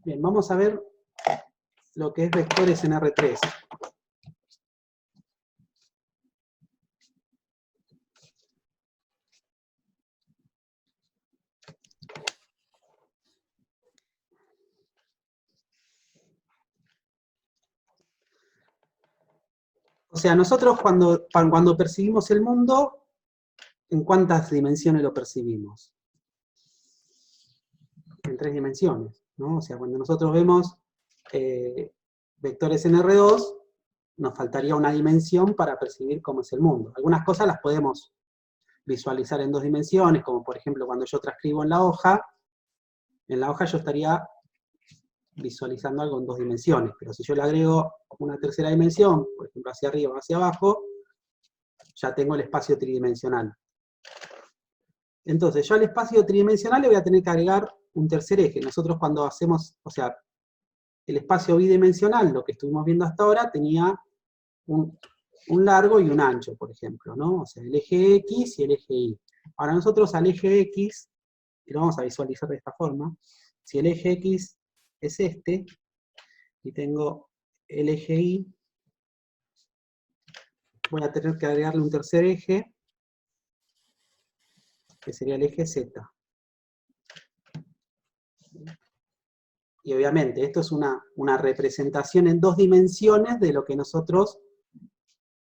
Bien, vamos a ver lo que es vectores en R3. O sea, nosotros cuando percibimos el mundo, ¿en cuántas dimensiones lo percibimos? En 3 dimensiones, ¿no? O sea, cuando nosotros vemos vectores en R2, nos faltaría una dimensión para percibir cómo es el mundo. Algunas cosas las podemos visualizar en 2 dimensiones, como por ejemplo cuando yo transcribo en la hoja yo estaría visualizando algo en 2 dimensiones, pero si yo le agrego una tercera dimensión, por ejemplo hacia arriba o hacia abajo, ya tengo el espacio tridimensional. Entonces yo al espacio tridimensional le voy a tener que agregar un tercer eje. Nosotros cuando hacemos, o sea, el espacio bidimensional, lo que estuvimos viendo hasta ahora, tenía un largo y un ancho, por ejemplo, ¿no? O sea, el eje X y el eje Y. Ahora nosotros al eje X, y lo vamos a visualizar de esta forma, si el eje X es este, y tengo el eje Y, voy a tener que agregarle un tercer eje, que sería el eje Z. Y obviamente, esto es una representación en 2 dimensiones de lo que nosotros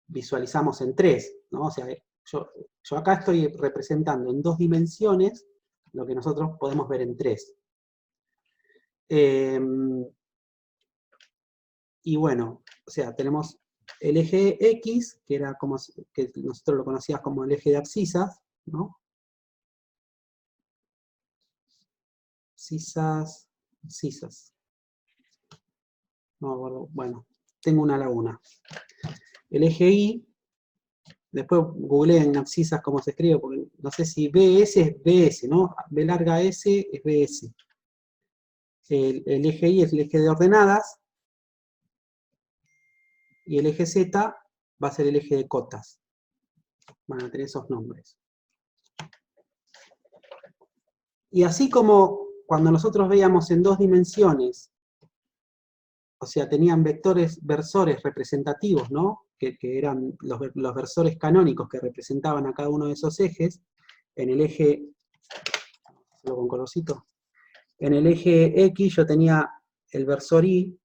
visualizamos en 3, ¿no? O sea, yo acá estoy representando en 2 dimensiones lo que nosotros podemos ver en 3. Y bueno, o sea, tenemos el eje X, que era como que nosotros lo conocíamos como el eje de abscisas, ¿no? Abscisas. No me acuerdo, bueno, tengo una laguna. El eje Y, después googleen abscisas cómo se escribe, porque no sé si BS es BS, ¿no? B larga S es BS. El eje Y es el eje de ordenadas, y el eje Z va a ser el eje de cotas. Van a tener esos nombres. Y así como cuando nosotros veíamos en 2 dimensiones, o sea, tenían versores representativos, ¿no? Que eran los versores canónicos que representaban a cada uno de esos ejes, en el eje, con colorcito, en el eje X yo tenía el versor Y,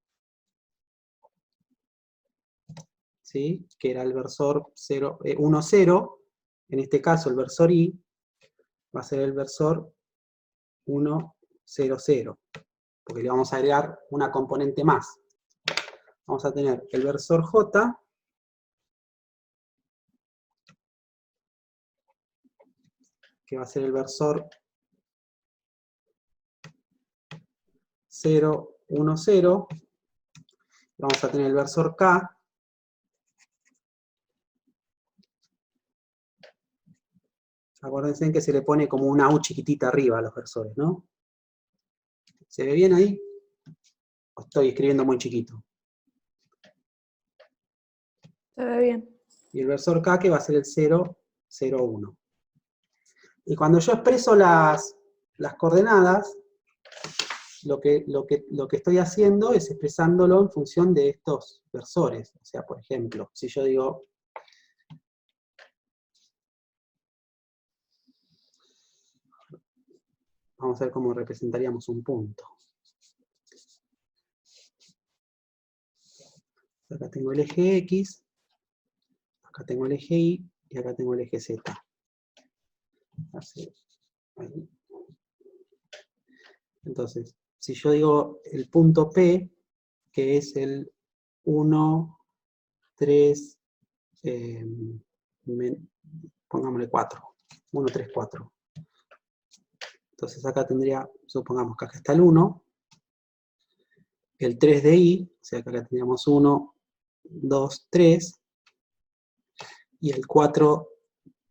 ¿sí? Que era el versor 1, 0, en este caso el versor Y va a ser el versor 1, 0, 0, porque le vamos a agregar una componente más. Vamos a tener el versor J, que va a ser el versor 0, 1, 0. Vamos a tener el versor K, acuérdense que se le pone como una U chiquitita arriba a los versores, ¿no? ¿Se ve bien ahí? ¿O estoy escribiendo muy chiquito? Se ve bien. Y el versor K que va a ser el 0, 0, 1. Y cuando yo expreso las coordenadas, lo que estoy haciendo es expresándolo en función de estos versores. O sea, por ejemplo, si yo digo, vamos a ver cómo representaríamos un punto. Acá tengo el eje X, acá tengo el eje Y, y acá tengo el eje Z. Así, ahí. Entonces, si yo digo el punto P, que es el 1, 3, pongámosle 4. 1, 3, 4. Entonces acá tendría, supongamos que acá está el 1, el 3 de Y, o sea que acá tendríamos 1, 2, 3, y el 4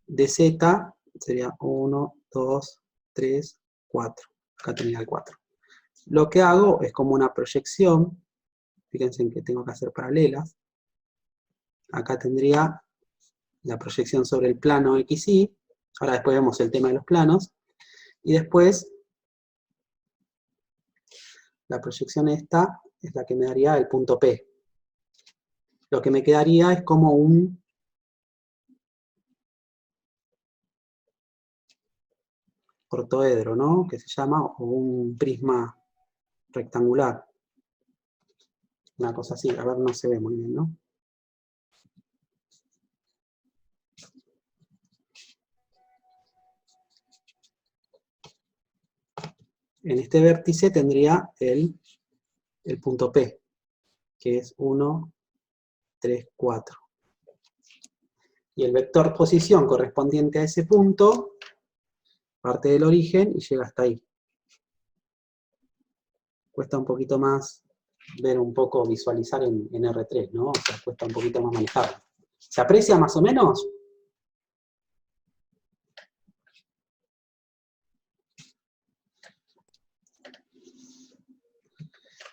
de Z sería 1, 2, 3, 4. Acá tendría el 4. Lo que hago es como una proyección, fíjense en que tengo que hacer paralelas. Acá tendría la proyección sobre el plano XY, ahora después vemos el tema de los planos, y después La proyección esta es la que me daría el punto P. Lo que me quedaría es como un ortoedro, ¿no? Que se llama, o un prisma rectangular. Una cosa así, a ver, no se ve muy bien, ¿no? En este vértice tendría el punto P, que es 1, 3, 4. Y el vector posición correspondiente a ese punto parte del origen y llega hasta ahí. Cuesta un poquito más ver un poco, visualizar en R3, ¿no? O sea, cuesta un poquito más manejarlo. ¿Se aprecia más o menos?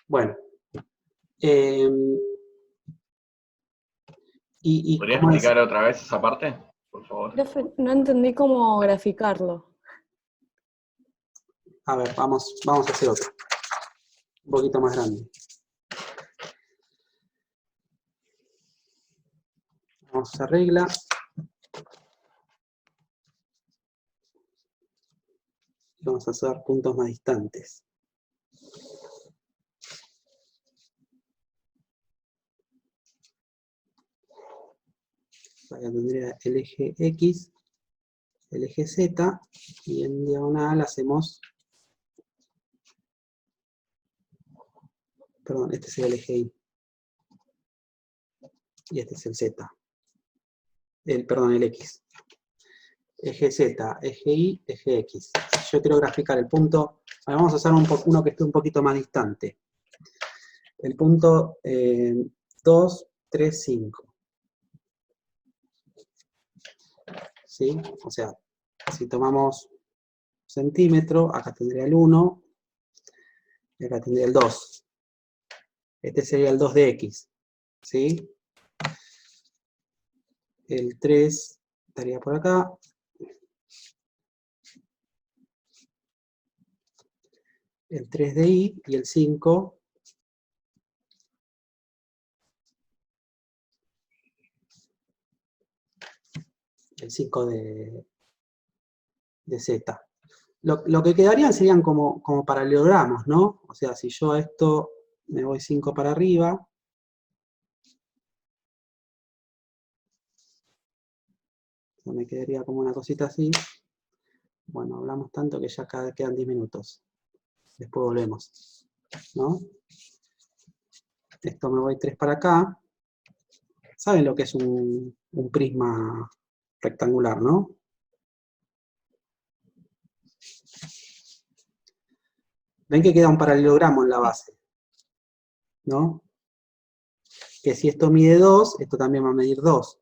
Bueno. ¿Podrías ¿cómo es? explicar otra vez esa parte, por favor? Profe, no entendí cómo graficarlo. A ver, vamos a hacer otro. Un poquito más grande. Vamos a usar regla. Vamos a hacer puntos más distantes. Acá tendría el eje X, el eje Z, y en diagonal hacemos... Perdón, este sería el eje Y. Y este es el Z. Perdón, el X. Eje Z, eje Y, eje X. Si yo quiero graficar el punto... Vamos a usar uno que esté un poquito más distante. El punto 2, 3, 5. ¿Sí? O sea, si tomamos centímetro, acá tendría el 1, y acá tendría el 2. Este sería el 2 de X. ¿Sí? El 3 estaría por acá. El 3 de Y y el 5 de Z. Lo que quedarían serían como paralelogramos, ¿no? O sea, si yo a esto me voy 5 para arriba, me quedaría como una cosita así. Bueno, hablamos tanto que ya quedan 10 minutos. Después volvemos, ¿no? Esto me voy 3 para acá. ¿Saben lo que es un prisma rectangular, no? Ven que queda un paralelogramo en la base, ¿no? Que si esto mide 2, esto también va a medir 2.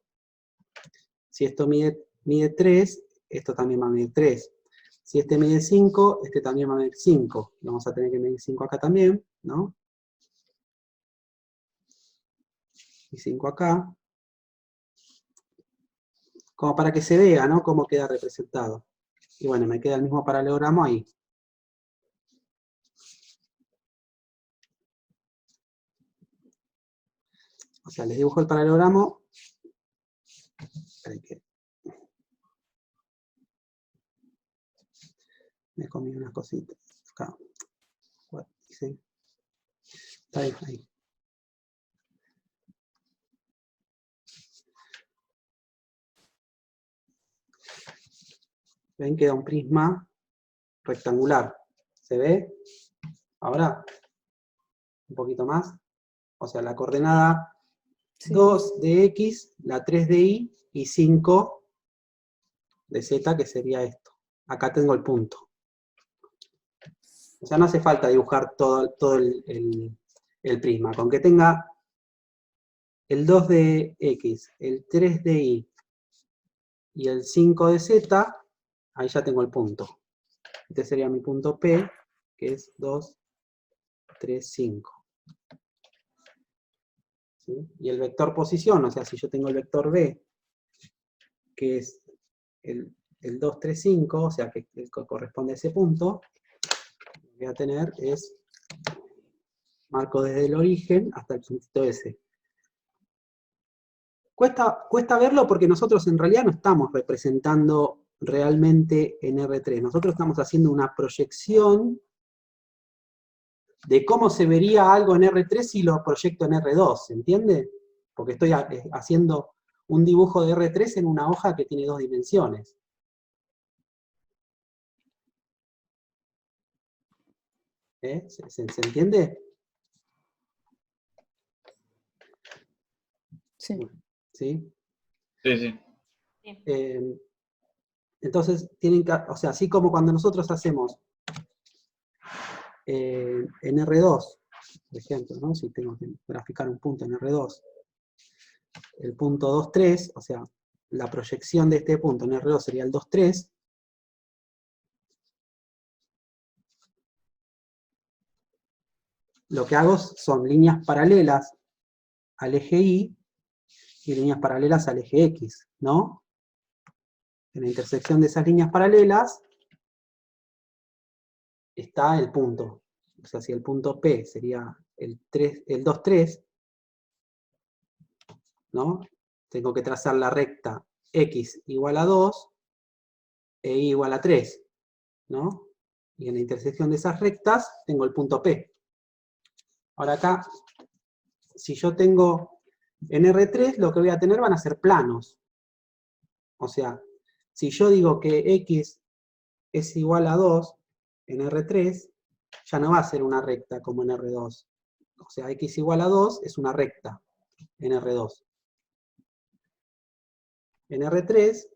Si esto mide 3, esto también va a medir 3. Si este mide 5, este también va a medir 5. Vamos a tener que medir 5 acá también, ¿no? Y 5 acá. Como para que se vea, ¿no? Cómo queda representado. Y bueno, me queda el mismo paralelogramo ahí. O sea, les dibujo el paralelogramo. Esperen que me comí unas cositas. Acá. ¿Sí? Está ahí, ahí. Ven, queda un prisma rectangular. ¿Se ve? Ahora, un poquito más. O sea, la coordenada Sí. 2 de X, la 3 de Y y 5 de Z, que sería esto. Acá tengo el punto. O sea, no hace falta dibujar todo el prisma. Con que tenga el 2 de X, el 3 de Y y el 5 de Z, ahí ya tengo el punto. Este sería mi punto P, que es 2, 3, 5. ¿Sí? Y el vector posición, o sea, si yo tengo el vector B, que es el 2, 3, 5, o sea, que corresponde a ese punto, lo que voy a tener es Marco desde el origen hasta el puntito S. Cuesta verlo porque nosotros en realidad no estamos representando realmente en R3. Nosotros estamos haciendo una proyección de cómo se vería algo en R3 si lo proyecto en R2, ¿se entiende? Porque estoy haciendo un dibujo de R3 en una hoja que tiene 2 dimensiones. ¿Se entiende? Sí. ¿Sí? Sí, sí. Entonces, tienen que, o sea, así como cuando nosotros hacemos en R2, por ejemplo, ¿no? Si tengo que graficar un punto en R2, el punto 2, 3, o sea, la proyección de este punto en R2 sería el 2, 3. Lo que hago son líneas paralelas al eje Y y líneas paralelas al eje X, ¿no? En la intersección de esas líneas paralelas está el punto. O sea, si el punto P sería el 2, 3, ¿no? Tengo que trazar la recta X igual a 2 e Y igual a 3, ¿no? Y en la intersección de esas rectas tengo el punto P. Ahora acá, si yo tengo en R3, lo que voy a tener van a ser planos. O sea, si yo digo que X es igual a 2 en R3, ya no va a ser una recta como en R2. O sea, X igual a 2 es una recta en R2. En R3,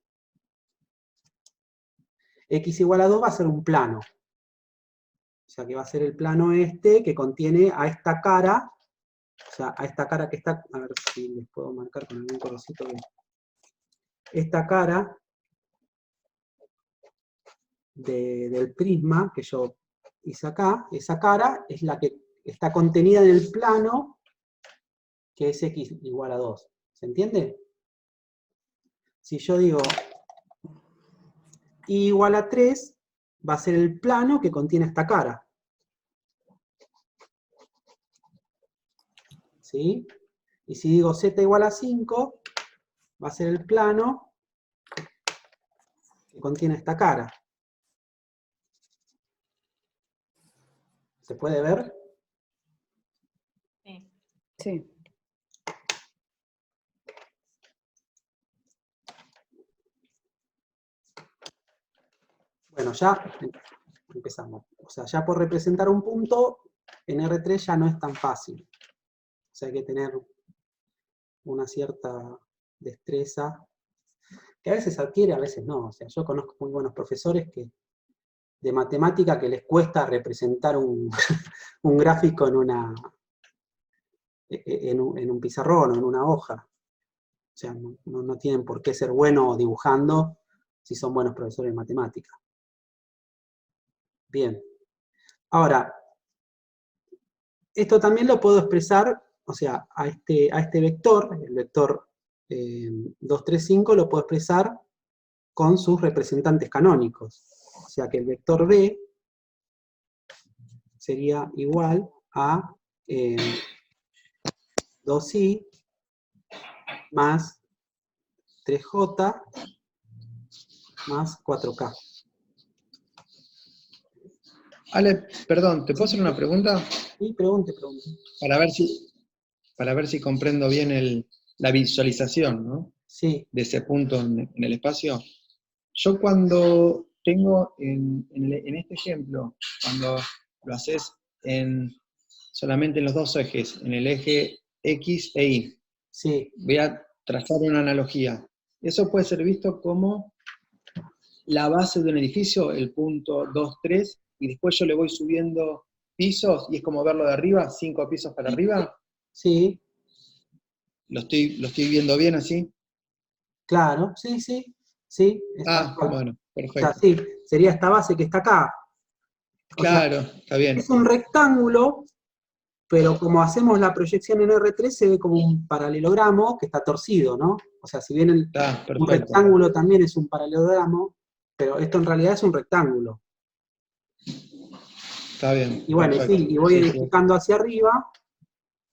X igual a 2 va a ser un plano. O sea, que va a ser el plano este que contiene a esta cara, o sea, a esta cara que está, a ver si les puedo marcar con algún colorcito bien. Esta cara del prisma que yo hice acá, esa cara es la que está contenida en el plano que es X igual a 2. ¿Se entiende? Si yo digo Y igual a 3, va a ser el plano que contiene esta cara. ¿Sí? Y si digo Z igual a 5, va a ser el plano que contiene esta cara. ¿Se puede ver? Sí. Sí. Bueno, ya empezamos. O sea, ya por representar un punto, en R3 ya no es tan fácil. O sea, hay que tener una cierta destreza, que a veces adquiere, a veces no. O sea, yo conozco muy buenos profesores de matemática que les cuesta representar un gráfico en un pizarrón o en una hoja. O sea, no tienen por qué ser buenos dibujando si son buenos profesores de matemática. Bien. Ahora, esto también lo puedo expresar, o sea, a este vector, el vector 2, 3, 5, lo puedo expresar con sus representantes canónicos. O sea que el vector B sería igual a 2i más 3j más 4k. Ale, perdón, ¿te puedo hacer una pregunta? Y pregunte. Para ver si comprendo bien la visualización, ¿no? Sí, De ese punto en el espacio. Yo cuando tengo en este ejemplo, cuando lo haces solamente en los dos ejes, en el eje X e Y, sí. voy a trazar una analogía. Eso puede ser visto como la base de un edificio, el punto 2, 3, y después yo le voy subiendo pisos, y es como verlo de arriba, 5 pisos para arriba. Sí, ¿Lo estoy viendo bien así? claro, sí, sí, sí. Bueno, O sea, perfecto. sí, sería esta base que está acá. O sea, Claro, está bien. es un rectángulo, pero como hacemos la proyección en R3 se ve como un paralelogramo que está torcido, ¿no? O sea, si bien Está un perfecto. rectángulo también es un paralelogramo, pero esto en realidad es un rectángulo. Está bien. Y bueno, perfecto. sí, y voy Sí, sí. edificando hacia arriba.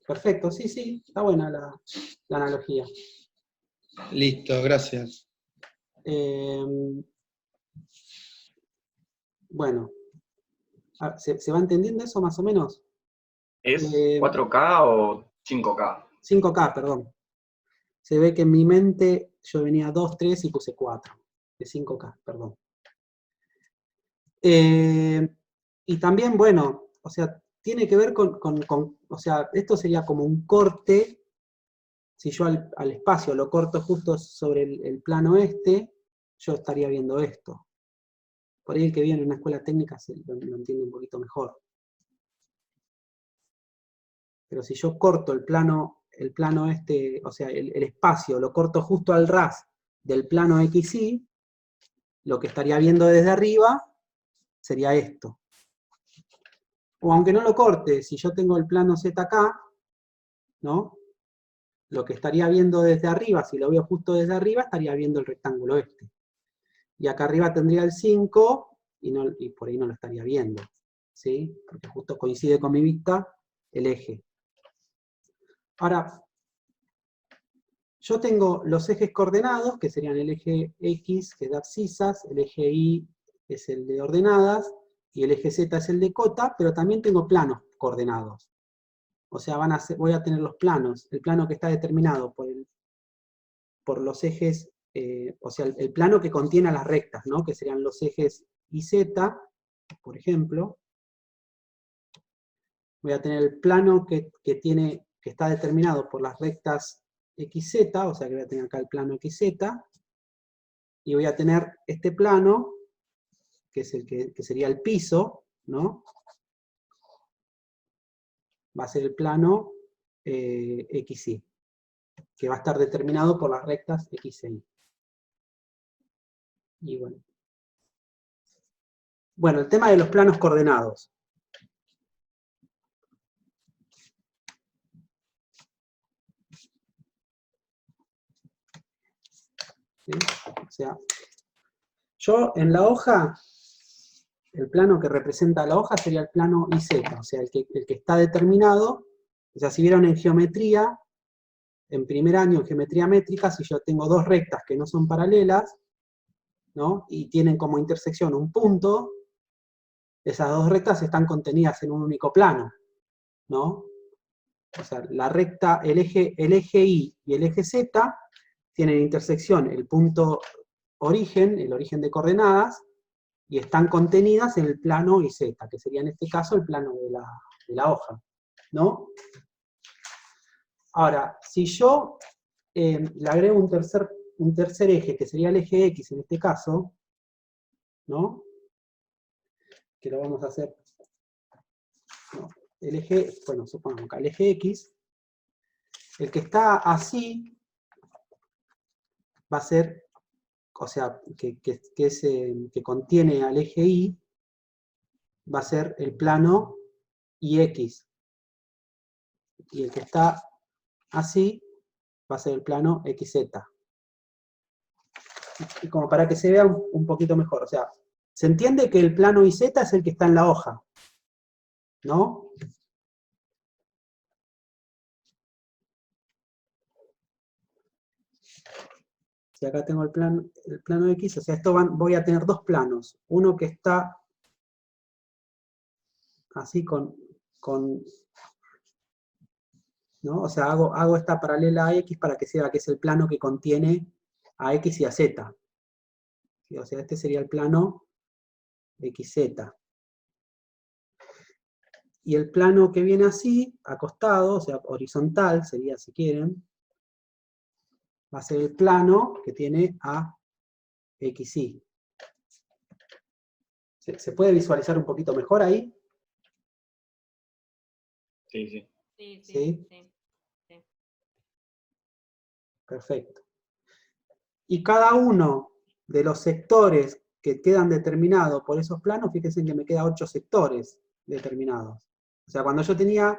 Perfecto, sí, sí, está buena la analogía. Listo, gracias. Bueno, ¿se va entendiendo eso más o menos? ¿Es Eh, 4K o 5K? 5K, perdón. Se ve que en mi mente yo venía 2, 3 y puse 4. De 5K, perdón. Y también, bueno, o sea, tiene que ver o sea, esto sería como un corte. Si yo al espacio lo corto justo sobre el plano este, yo estaría viendo esto. Por ahí el que viene en una escuela técnica lo entiende un poquito mejor. Pero si yo corto el plano este, o sea, el espacio, lo corto justo al ras del plano XY, lo que estaría viendo desde arriba sería esto. O aunque no lo corte, si yo tengo el plano Z acá, ¿no? Lo que estaría viendo desde arriba, si lo veo justo desde arriba, estaría viendo el rectángulo este. Y acá arriba tendría el 5, y por ahí no lo estaría viendo, ¿sí? Porque justo coincide con mi vista el eje. Ahora, yo tengo los ejes coordenados, que serían el eje X, que es de abscisas, el eje Y es el de ordenadas, y el eje Z es el de cota, pero también tengo planos coordenados. O sea, voy a tener los planos, el plano que está determinado por los ejes, o sea, el plano que contiene a las rectas, ¿no? Que serían los ejes Y, Z, por ejemplo. Voy a tener el plano que está determinado por las rectas XZ, o sea que voy a tener acá el plano XZ, y voy a tener este plano, que es el que sería el piso, ¿no? Va a ser el plano XY, que va a estar determinado por las rectas X e Y. Y bueno. Bueno, el tema de los planos coordenados. ¿Sí? O sea, yo en la hoja, el plano que representa la hoja sería el plano IZ, o sea, el que está determinado. O sea, si vieron en geometría, en primer año en geometría métrica, si yo tengo dos rectas que no son paralelas, ¿no? Y tienen como intersección un punto, esas dos rectas están contenidas en un único plano, ¿no? O sea, la recta, el eje Y y el eje Z tienen intersección el punto origen, el origen de coordenadas, y están contenidas en el plano IZ, que sería en este caso el plano de la hoja, ¿no? Ahora, si yo le agrego un tercer eje, que sería el eje X en este caso, ¿no? Que lo vamos a hacer, no, el eje, bueno, supongamos acá, el eje X, el que está así, va a ser, o sea, que contiene al eje Y, va a ser el plano IX. Y el que está así, va a ser el plano XZ. Y como para que se vea un poquito mejor, o sea, se entiende que el plano IZ es el que está en la hoja, ¿no? Si acá tengo el plano X, o sea, voy a tener dos planos. Uno que está así ¿no? O sea, hago esta paralela a X para que se vea que es el plano que contiene a X y a Z. ¿Sí? O sea, este sería el plano XZ. Y el plano que viene así, acostado, o sea, horizontal, sería si quieren, va a ser el plano que tiene a XY. ¿Se puede visualizar un poquito mejor ahí? Sí, sí. Sí, ¿Sí? sí, sí. Perfecto. Y cada uno de los sectores que quedan determinados por esos planos, fíjense que me quedan 8 sectores determinados. O sea, cuando yo tenía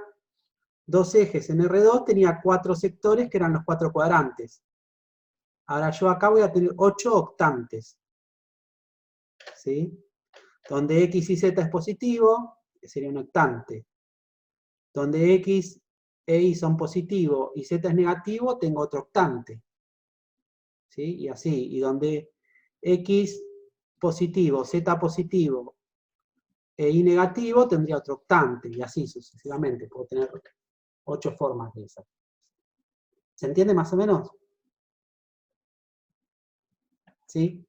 dos ejes en R2, tenía 4 sectores que eran los 4 cuadrantes. Ahora yo acá voy a tener 8 octantes. ¿Sí? Donde X y Z es positivo, sería un octante. Donde X e Y son positivos y Z es negativo, tengo otro octante. ¿Sí? Y así, y donde X positivo, Z positivo e Y negativo, tendría otro octante, y así sucesivamente. Puedo tener 8 formas de esas. ¿Se entiende más o menos? ¿Sí?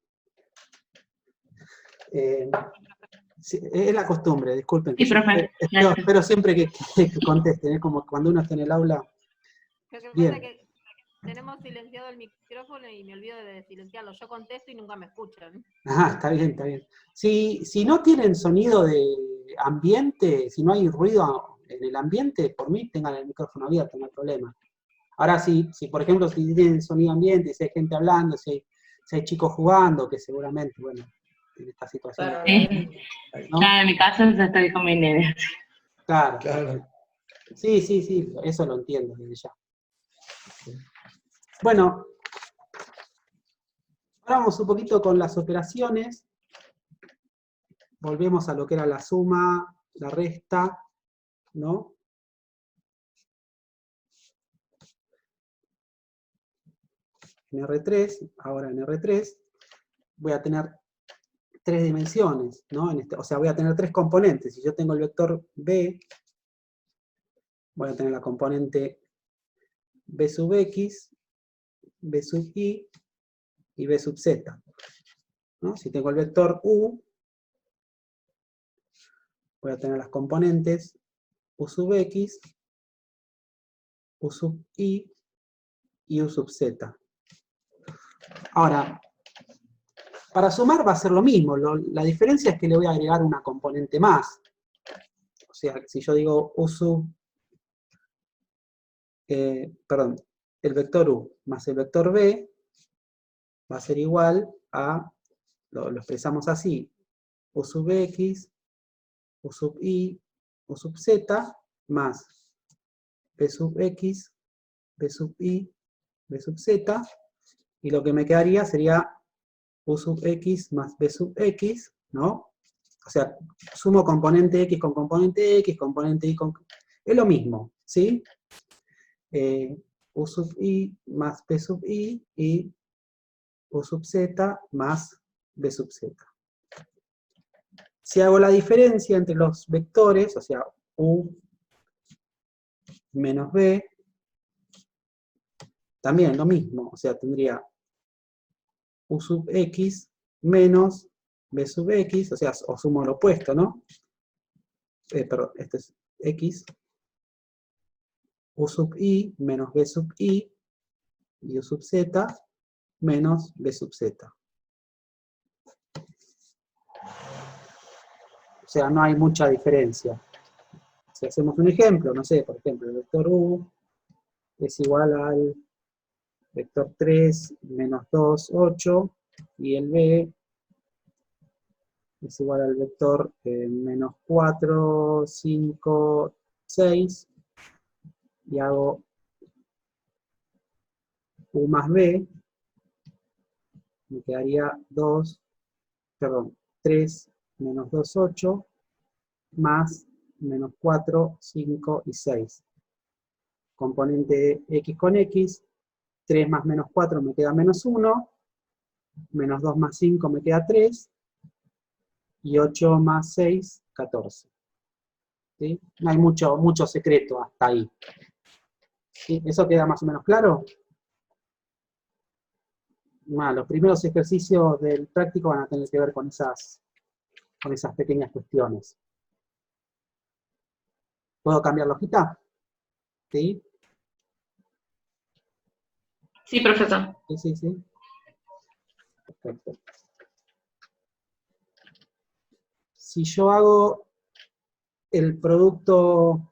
Sí, es la costumbre, disculpen. Sí, profe. Espero siempre que contesten, es como cuando uno está en el aula. Lo que Bien. pasa es que tenemos silenciado el micrófono y me olvido de silenciarlo. Yo contesto y nunca me escuchan. Ajá, está bien, está bien. Si no tienen sonido de ambiente, si no hay ruido en el ambiente, por mí tengan el micrófono abierto, no hay problema. Ahora, si por ejemplo, si tienen sonido ambiente, si hay gente hablando, si hay chicos jugando, que seguramente, bueno, en esta situación... Sí. ¿no? Claro, en mi caso estoy con mi nene. Claro. Claro. Sí, eso lo entiendo desde ya. Bueno, ahora vamos un poquito con las operaciones. Volvemos a lo que era la suma, la resta, ¿no? En R3, ahora en R3, voy a tener 3 dimensiones, ¿no? O sea, voy a tener 3 componentes. Si yo tengo el vector B, voy a tener la componente B sub X, B sub Y y B sub Z, ¿no? Si tengo el vector U, voy a tener las componentes U sub X, U sub Y y U sub Z. Ahora, para sumar va a ser lo mismo, la diferencia es que le voy a agregar una componente más. O sea, si yo digo U sub, el vector U más el vector B va a ser igual a, lo expresamos así, U sub X, U sub Y, U sub Z, más B sub X, B sub Y, B sub Z, y lo que me quedaría sería U sub X más B sub X, ¿no? O sea, sumo componente X con componente X, componente Y con... Es lo mismo, ¿sí? U sub Y más B sub Y y U sub Z más B sub Z. Si hago la diferencia entre los vectores, o sea, U menos B, también lo mismo, o sea, tendría U sub X menos B sub X, o sea, o sumo lo opuesto, ¿no? Perdón, este es X, U sub Y menos B sub Y, y U sub Z menos B sub Z. O sea, no hay mucha diferencia. Si hacemos un ejemplo, no sé, por ejemplo, el vector U es igual al vector 3 menos 2, 8, y el B es igual al vector menos 4, 5, 6, y hago U más B, me quedaría 3 menos 2, 8, más menos 4, 5 y 6. Componente X con X, 3 más menos 4 me queda menos 1, menos 2 más 5 me queda 3, y 8 más 6, 14. ¿Sí? No hay mucho secreto hasta ahí. ¿Sí? ¿Eso queda más o menos claro? Los primeros ejercicios del práctico van a tener que ver con esas pequeñas cuestiones. ¿Puedo cambiar la hojita? ¿Sí? Sí, profesor. Sí. Perfecto. Si yo hago el producto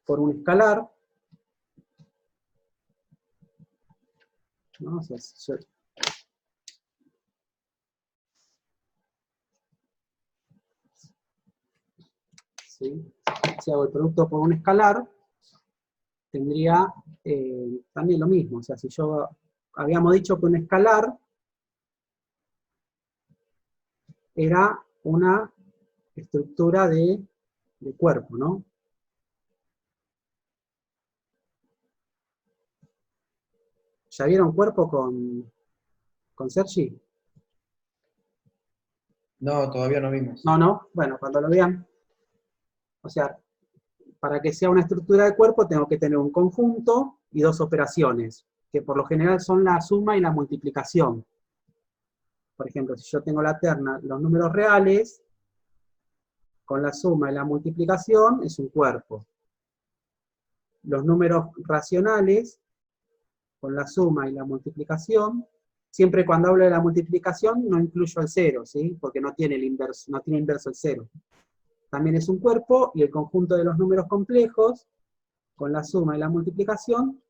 por un escalar, ¿no? O sea, si hago el producto por un escalar, tendría también lo mismo. O sea, si yo habíamos dicho que un escalar era una estructura de cuerpo, ¿no? ¿Ya vieron cuerpo con Sergi? No, todavía no vimos. No. Bueno, cuando lo vean. O sea, para que sea una estructura de cuerpo tengo que tener un conjunto y dos operaciones, que por lo general son la suma y la multiplicación. Por ejemplo, si yo tengo la terna, los números reales, con la suma y la multiplicación es un cuerpo. Los números racionales, con la suma y la multiplicación, siempre cuando hablo de la multiplicación no incluyo el cero, ¿sí? Porque no tiene el inverso, no tiene inverso el cero. También es un cuerpo, y el conjunto de los números complejos, con la suma y la multiplicación,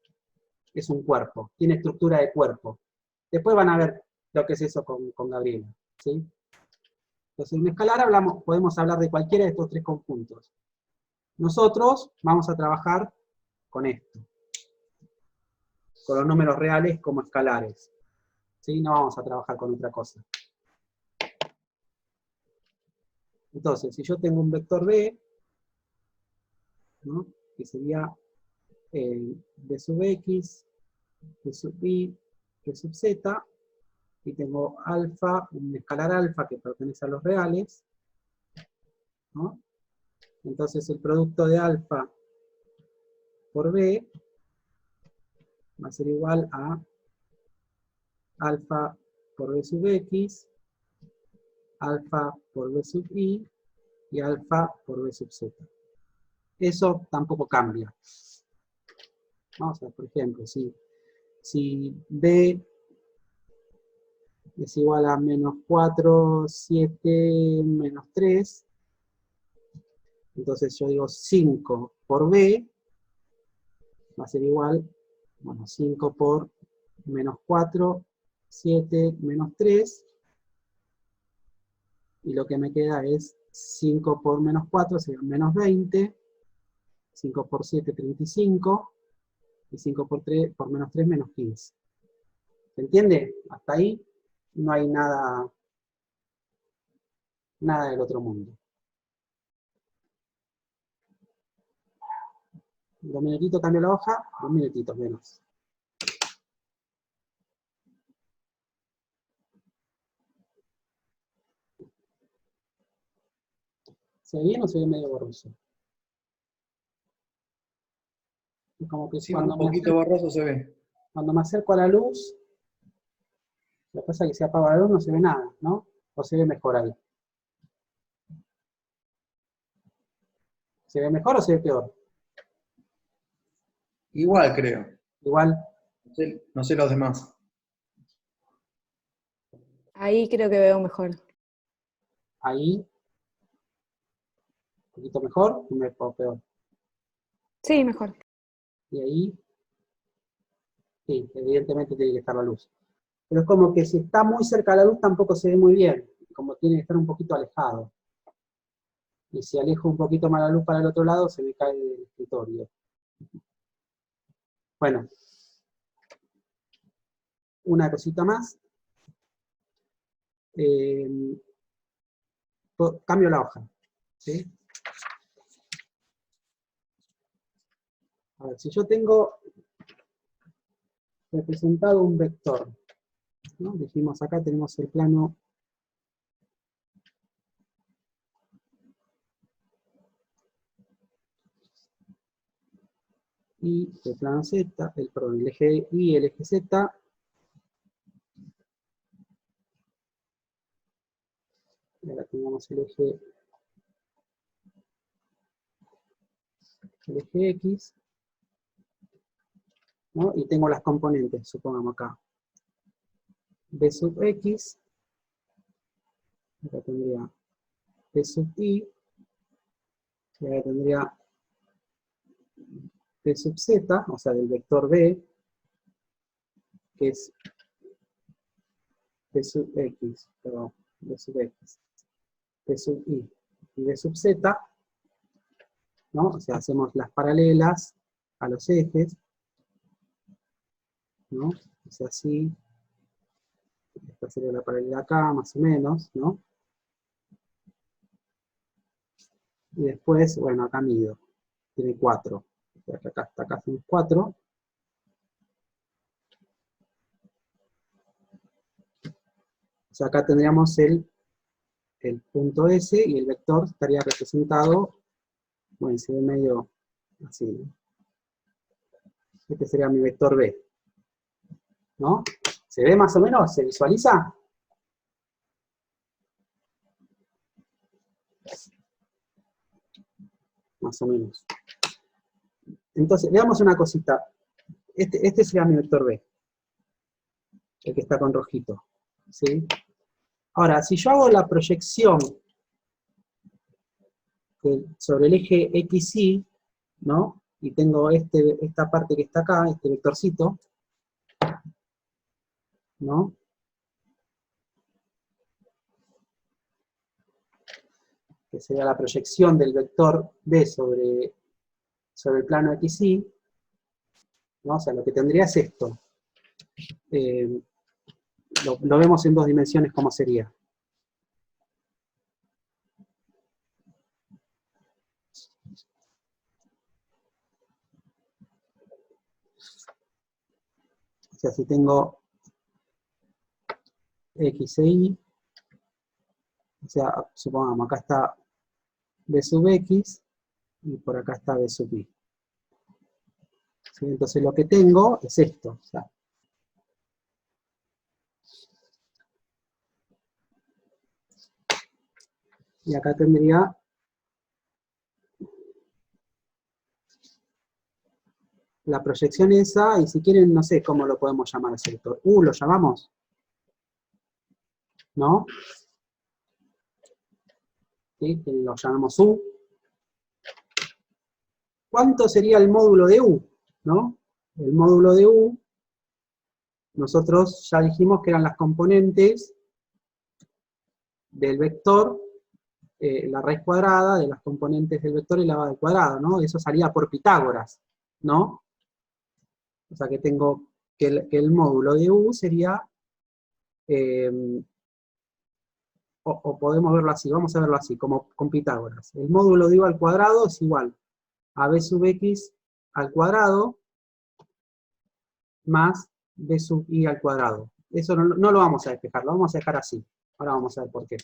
es un cuerpo, tiene estructura de cuerpo. Después van a ver lo que es eso con Gabriela, ¿sí? Entonces, en escalar podemos hablar de cualquiera de estos tres conjuntos. Nosotros vamos a trabajar con esto, con los números reales como escalares, ¿sí? No vamos a trabajar con otra cosa. Entonces, si yo tengo un vector B, ¿no? Que sería B sub X, B sub Y, B sub Z, y tengo alfa, un escalar alfa que pertenece a los reales, ¿no? Entonces el producto de alfa por B va a ser igual a alfa por B sub X, alfa por B sub Y, y alfa por B sub Z. Eso tampoco cambia. Vamos a ver, por ejemplo, si B es igual a menos 4, 7, menos 3, entonces yo digo 5 por B va a ser igual, bueno, 5 por menos 4, 7, menos 3, y lo que me queda es 5 por menos 4, sería menos 20, 5 por 7, 35, y 5 por menos 3, menos 15. ¿Se entiende? Hasta ahí no hay nada del otro mundo. 2 minutitos cambio la hoja, 2 minutitos menos. ¿Se ve bien o se ve medio borroso? Es como que Sí, un poquito borroso se ve. cuando me acerco a la luz, lo que pasa es que si apago la luz no se ve nada, ¿no? ¿O se ve mejor ahí? ¿Se ve mejor o se ve peor? Igual creo. Igual, No sé los demás. Ahí creo que veo mejor. ahí, un poquito mejor, o peor. Sí, mejor. Y ahí, sí, evidentemente tiene que estar la luz. Pero es como que si está muy cerca de la luz tampoco se ve muy bien, como tiene que estar un poquito alejado. Y si alejo un poquito más la luz para el otro lado, se me cae del escritorio. Bueno, una cosita más. Cambio la hoja, ¿sí? A ver, si yo tengo representado un vector, ¿no? Dijimos acá tenemos el plano Y, el plano Z, el eje Y y el eje Z. Y ahora tenemos el eje X, ¿no? Y tengo las componentes, supongamos acá. B sub X, acá tendría B sub Y, y acá tendría B sub Z, o sea, del vector B, que es B sub X, perdón, B sub X, B sub Y y B sub Z, ¿no? O sea, hacemos las paralelas a los ejes, ¿no? O sea, así, esta sería la paralela acá, más o menos, ¿no? Y después, bueno, acá mido. Tiene 4. Acá hasta acá son 4. O sea, acá tendríamos el punto S y el vector estaría representado, bueno, se ve medio así, ¿no? Este sería mi vector B, ¿no? ¿Se ve más o menos? ¿Se visualiza? Más o menos. Entonces, veamos una cosita. Este sería mi vector B, el que está con rojito, ¿sí? Ahora, si yo hago la proyección sobre el eje XY, ¿no? Y tengo esta parte que está acá, este vectorcito, ¿no? Que sería la proyección del vector B sobre el plano XY, ¿no? O sea, lo que tendría es esto. Lo vemos en 2 dimensiones cómo sería. O sea, si tengo X e Y, o sea, supongamos, acá está B sub X, y por acá está B sub Y. ¿Sí? Entonces lo que tengo es esto. O sea, y acá tendría la proyección esa, y si quieren, no sé cómo lo podemos llamar ese vector. ¿Lo llamamos? ¿No? ¿Sí? Lo llamamos U. ¿Cuánto sería el módulo de U? ¿No? El módulo de U, nosotros ya dijimos que eran las componentes del vector, la raíz cuadrada de las componentes del vector elevado al cuadrado, ¿no? Eso salía por Pitágoras, ¿no? O sea que tengo que el módulo de U sería, o podemos verlo así, vamos a verlo así, como con Pitágoras. El módulo de U al cuadrado es igual a B sub X al cuadrado más B sub Y al cuadrado. Eso no lo vamos a despejar, lo vamos a dejar así. Ahora vamos a ver por qué.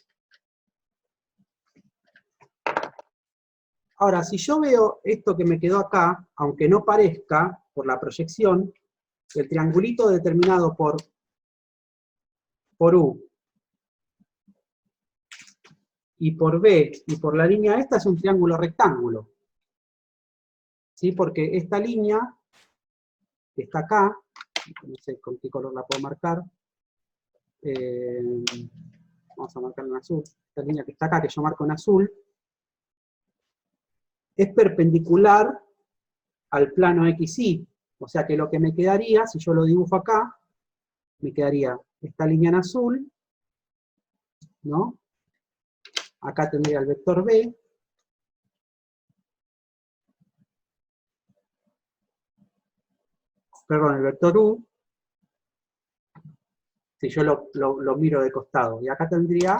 Ahora, si yo veo esto que me quedó acá, aunque no parezca, por la proyección, el triangulito determinado por U, y por B, y por la línea esta, es un triángulo rectángulo. ¿Sí? Porque esta línea, que está acá, no sé con qué color la puedo marcar, vamos a marcarla en azul, esta línea que está acá, que yo marco en azul, es perpendicular al plano XY. O sea que lo que me quedaría, si yo lo dibujo acá, me quedaría esta línea en azul, ¿no? Acá tendría el vector B. Perdón, el vector U. Si yo lo miro de costado. Y acá tendría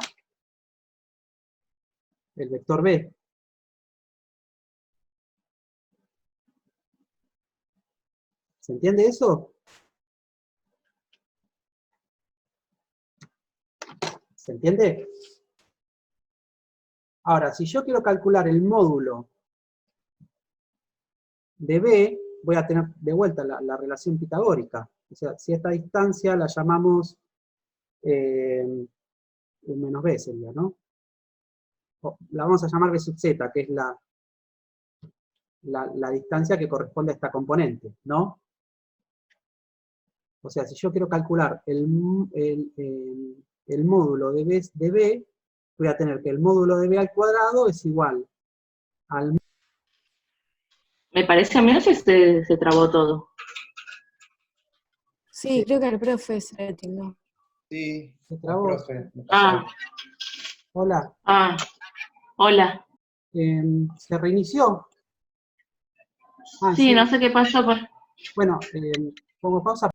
el vector B. ¿Se entiende eso? ¿Se entiende? Ahora, si yo quiero calcular el módulo de B, voy a tener de vuelta la relación pitagórica. O sea, si esta distancia la llamamos U menos B sería, ¿no? O la vamos a llamar B sub Z, que es la distancia que corresponde a esta componente, ¿no? O sea, si yo quiero calcular el módulo de B, voy a tener que el módulo de B al cuadrado es igual al... Me parece a mí que se trabó todo. Sí, creo que al profe se le tildó. Sí, ¿Se trabó? profe. Ah, Hola. hola. ¿Se reinició? Sí, no sé qué pasó. Bueno, pongo pausa.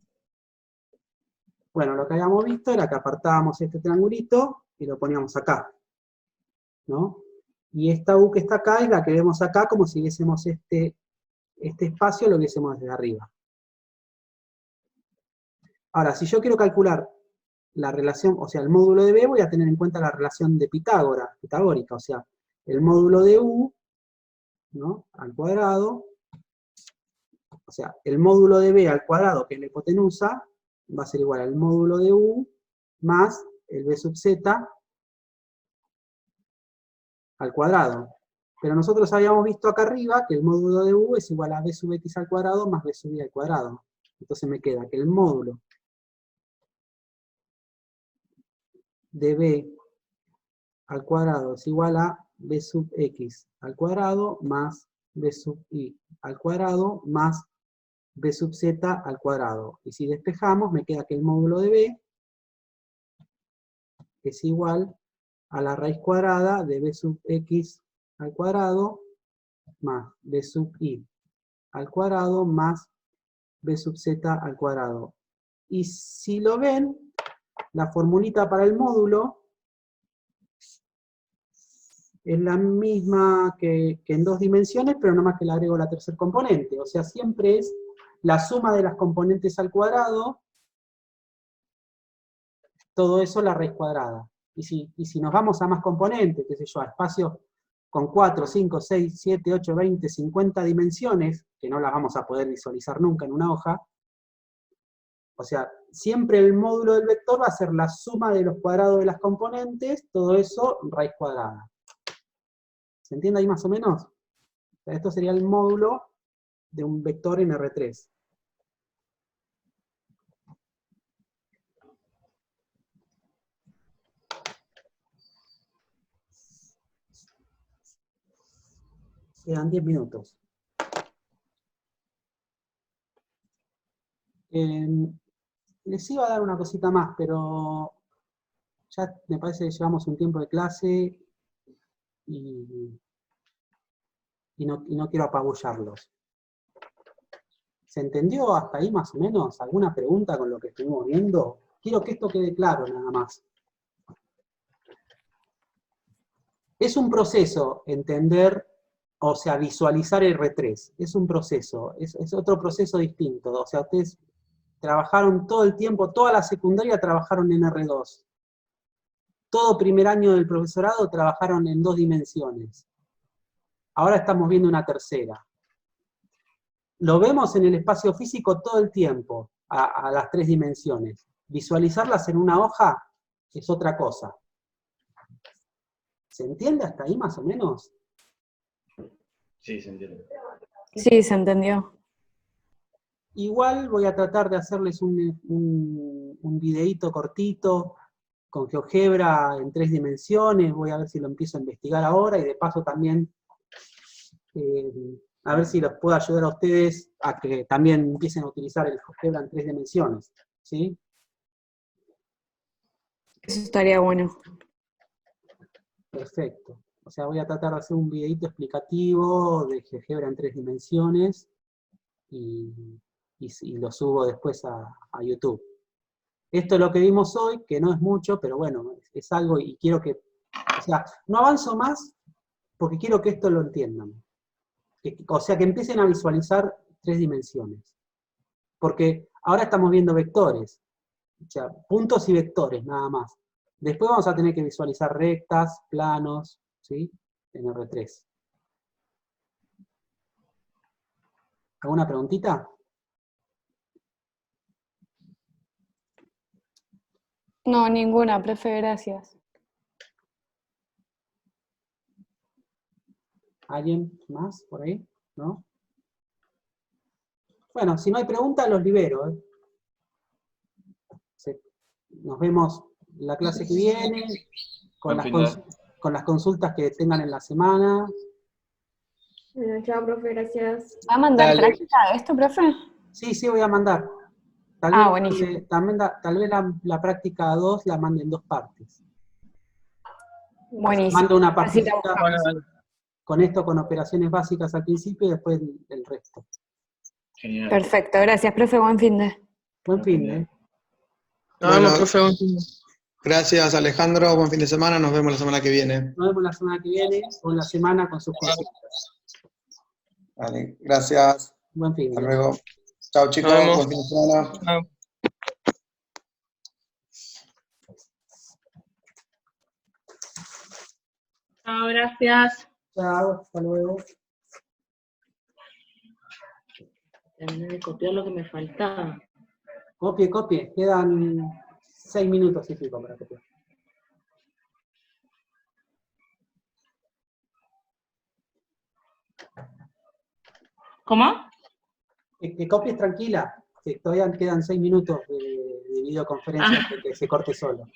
Bueno, lo que habíamos visto era que apartábamos este triangulito y lo poníamos acá, ¿no? Y esta U que está acá es la que vemos acá, como si viésemos este espacio, lo viésemos desde arriba. Ahora, si yo quiero calcular la relación, o sea, el módulo de B, voy a tener en cuenta la relación de pitagórica, o sea, el módulo de U, ¿no?, al cuadrado, o sea, el módulo de B al cuadrado, que es la hipotenusa, va a ser igual al módulo de U más el B sub Z al cuadrado. Pero nosotros habíamos visto acá arriba que el módulo de U es igual a B sub X al cuadrado más B sub Y al cuadrado. Entonces me queda que el módulo de B al cuadrado es igual a B sub X al cuadrado más B sub Y al cuadrado más B sub Z al cuadrado. Y si despejamos, me queda que el módulo de B es igual a la raíz cuadrada de B sub X al cuadrado más B sub Y al cuadrado más B sub Z al cuadrado. Y si lo ven, la formulita para el módulo es la misma que en 2 dimensiones, pero nomás que le agrego la tercer componente. O sea, siempre es la suma de las componentes al cuadrado, todo eso la raíz cuadrada. Y si nos vamos a más componentes, qué sé yo, a espacios con 4, 5, 6, 7, 8, 20, 50 dimensiones, que no las vamos a poder visualizar nunca en una hoja, o sea, siempre el módulo del vector va a ser la suma de los cuadrados de las componentes, todo eso raíz cuadrada. ¿Se entiende ahí más o menos? O sea, esto sería el módulo de un vector en R3. Quedan 10 minutos. Les iba a dar una cosita más, pero ya me parece que llevamos un tiempo de clase y no quiero apabullarlos. ¿Se entendió hasta ahí más o menos? ¿Alguna pregunta con lo que estuvimos viendo? Quiero que esto quede claro nada más. Es un proceso entender, o sea, visualizar R3. Es un proceso, es otro proceso distinto. O sea, ustedes trabajaron todo el tiempo, toda la secundaria trabajaron en R2. Todo primer año del profesorado trabajaron en 2 dimensiones. Ahora estamos viendo una tercera. Lo vemos en el espacio físico todo el tiempo, a las 3 dimensiones. Visualizarlas en una hoja es otra cosa. ¿Se entiende hasta ahí más o menos? Sí, se entiende. Sí, se entendió. Igual voy a tratar de hacerles un videíto cortito con GeoGebra en 3 dimensiones. Voy a ver si lo empiezo a investigar ahora y de paso también a ver si los puedo ayudar a ustedes a que también empiecen a utilizar el GeoGebra en 3 dimensiones. ¿Sí? Eso estaría bueno. Perfecto. O sea, voy a tratar de hacer un videíto explicativo de GeoGebra en 3 dimensiones y lo subo después a YouTube. Esto es lo que vimos hoy, que no es mucho, pero bueno, es algo y quiero que, o sea, no avanzo más porque quiero que esto lo entiendan. O sea, que empiecen a visualizar 3 dimensiones. Porque ahora estamos viendo vectores, o sea, puntos y vectores nada más. Después vamos a tener que visualizar rectas, planos, ¿sí? En R3. ¿Alguna preguntita? No, ninguna, profe, gracias. ¿Alguien más por ahí? ¿No? Bueno, si no hay preguntas, los libero. Nos vemos la clase que viene, con las consultas que tengan en la semana. Bueno, chao, profe, gracias. ¿Va a mandar Dale. práctica de esto, profe? Sí, voy a mandar. Tal Buenísimo. vez la práctica 2 la mande en 2 partes. Buenísimo. Mando una Así la partecita con esto, con operaciones básicas al principio y después el resto. Genial. Perfecto, gracias, profe, buen fin de. Buen fin, ¿eh? Nos vemos, profe. Buen fin de. Gracias, Alejandro. Buen fin de semana. Nos vemos la semana que viene. Nos vemos la semana que viene o la semana con sus consultas. Vale, gracias. Buen fin. Hasta luego. Chao, chicos. Nos vemos. Buen fin de semana. Chao. Chao, gracias. Chao, hasta luego. Terminé de copiar lo que me faltaba. Copie, copie. Quedan 6 minutos y pico para copiar. ¿Cómo? Que copies tranquila, que todavía quedan 6 minutos de videoconferencia que se corte solo.